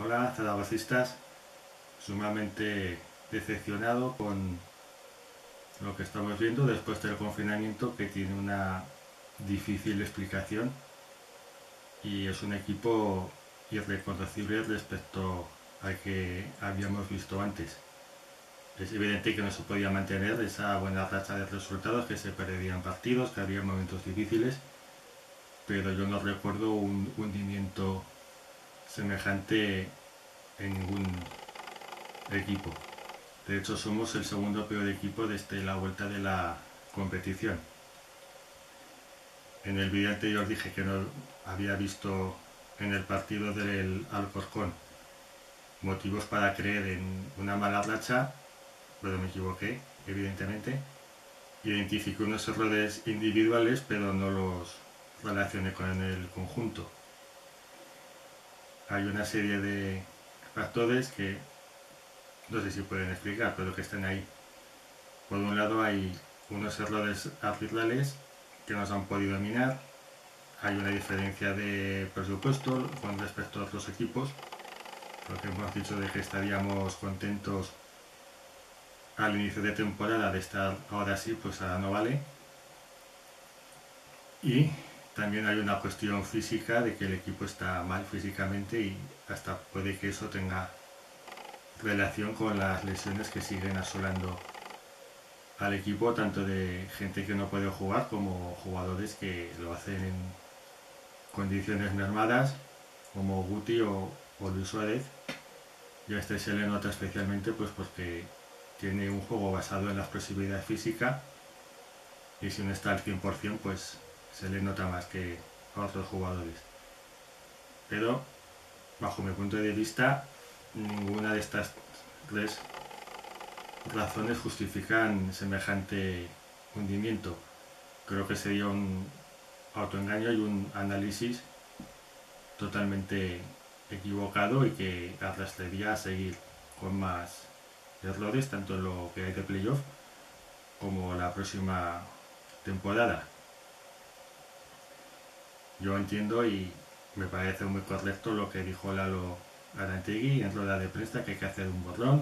Hola, zaragocistas. Sumamente decepcionado con lo que estamos viendo después del confinamiento, que tiene una difícil explicación y es un equipo irreconocible respecto al que habíamos visto antes. Es evidente que no se podía mantener esa buena racha de resultados, que se perdían partidos, que había momentos difíciles, pero yo no recuerdo un hundimiento semejante en ningún equipo. De hecho, somos el segundo peor equipo desde la vuelta de la competición. En el vídeo anterior dije que no había visto en el partido del Alcorcón motivos para creer en una mala racha, pero me equivoqué, evidentemente. Identifiqué unos errores individuales, pero no los relacioné con el conjunto. Hay una serie de factores que no sé si pueden explicar, pero que están ahí. Por un lado hay unos errores arbitrales que nos han podido minar. Hay una diferencia de presupuesto con respecto a otros equipos, porque hemos dicho de que estaríamos contentos al inicio de temporada de estar ahora sí, pues ahora no vale. Y también hay una cuestión física de que el equipo está mal físicamente y hasta puede que eso tenga relación con las lesiones que siguen asolando al equipo, tanto de gente que no puede jugar como jugadores que lo hacen en condiciones mermadas, como Guti o Luis Suárez. Y a este se le nota especialmente pues porque tiene un juego basado en la explosividad física, y si no está al 100% pues se le nota más que a otros jugadores. Pero bajo mi punto de vista, ninguna de estas tres razones justifican semejante hundimiento. Creo que sería un autoengaño y un análisis totalmente equivocado, y que arrastraría a seguir con más errores tanto en lo que hay de playoff como la próxima temporada. Yo entiendo y me parece muy correcto lo que dijo Lalo Arantegui en rueda de prensa, que hay que hacer un borrón,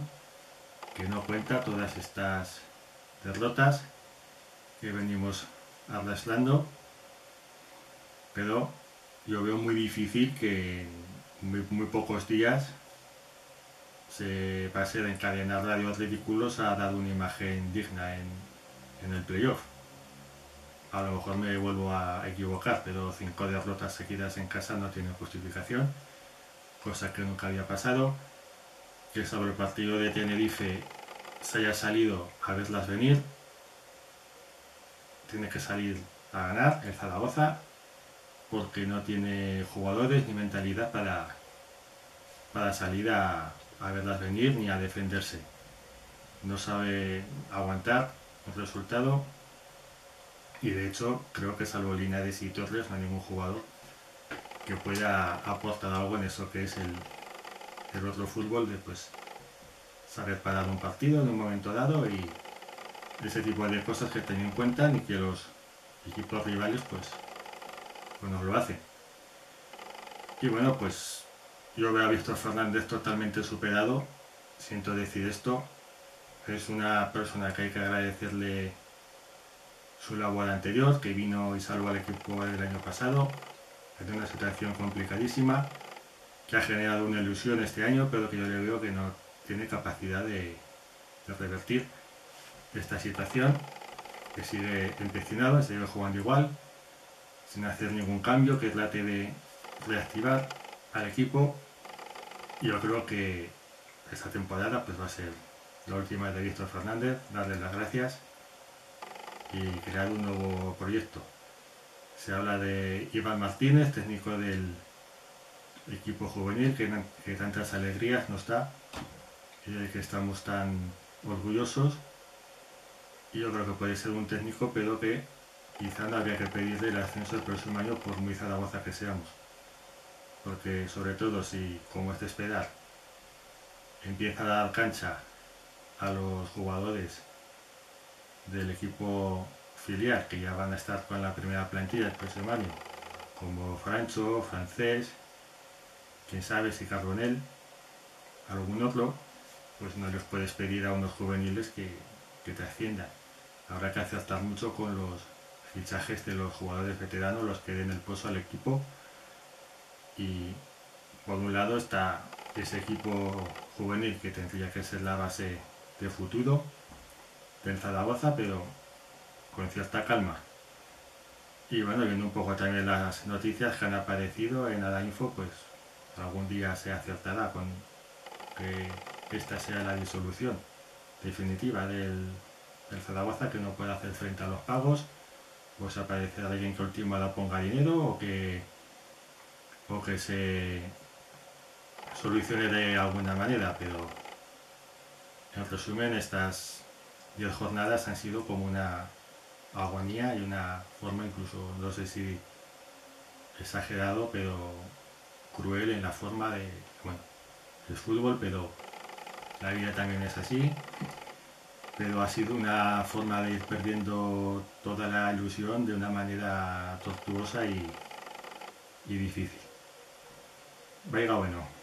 que no cuenta todas estas derrotas que venimos arrastrando, pero yo veo muy difícil que en muy pocos días se pase de encadenar radios ridículos a dar una imagen digna en el playoff. A lo mejor me vuelvo a equivocar, pero 5 derrotas seguidas en casa no tienen justificación, cosa que nunca había pasado. Que sobre el partido de Tenerife se haya salido a verlas venir, tiene que salir a ganar el Zaragoza, porque no tiene jugadores ni mentalidad para salir a verlas venir ni a defenderse. No sabe aguantar un resultado, y de hecho creo que salvo Linares y Torres no hay ningún jugador que pueda aportar algo en eso que es el otro fútbol de pues saber parar un partido en un momento dado, y ese tipo de cosas que tener en cuenta y que los equipos rivales pues nos lo hacen. Y bueno, pues yo veo a Víctor Fernández totalmente superado. Siento decir esto, es una persona que hay que agradecerle su labor anterior, que vino y salvó al equipo el año pasado en una situación complicadísima, que ha generado una ilusión este año, pero que yo le veo que no tiene capacidad de revertir esta situación, que sigue empecinado, sigue jugando igual, sin hacer ningún cambio que trate de reactivar al equipo. Y yo creo que esta temporada pues va a ser la última de Víctor Fernández, darle las gracias y crear un nuevo proyecto. Se habla de Iván Martínez, técnico del equipo juvenil, que tantas alegrías nos da y del que estamos tan orgullosos. Y yo creo que puede ser un técnico, pero que quizá no habría que pedirle el ascenso el próximo año, por muy Zaragoza que seamos. Porque sobre todo si, como es de esperar, empieza a dar cancha a los jugadores del equipo filial, que ya van a estar con la primera plantilla el próximo año, como Francho, Francés, quién sabe si Carbonell, algún otro, pues no les puedes pedir a unos juveniles que te asciendan. Habrá que acertar mucho con los fichajes de los jugadores veteranos, los que den el pozo al equipo. Y por un lado está ese equipo juvenil que tendría que ser la base de futuro del Zaragoza, pero con cierta calma. Y bueno, viendo un poco también las noticias que han aparecido en Info, pues algún día se acertará con que esta sea la disolución definitiva del Zaragoza, que no puede hacer frente a los pagos, pues aparecerá alguien que última la ponga dinero o que se solucione de alguna manera, pero en resumen estas 10 jornadas han sido como una agonía y una forma incluso, no sé si exagerado, pero cruel en la forma de, bueno, es fútbol, pero la vida también es así, pero ha sido una forma de ir perdiendo toda la ilusión de una manera tortuosa y difícil. Venga, bueno.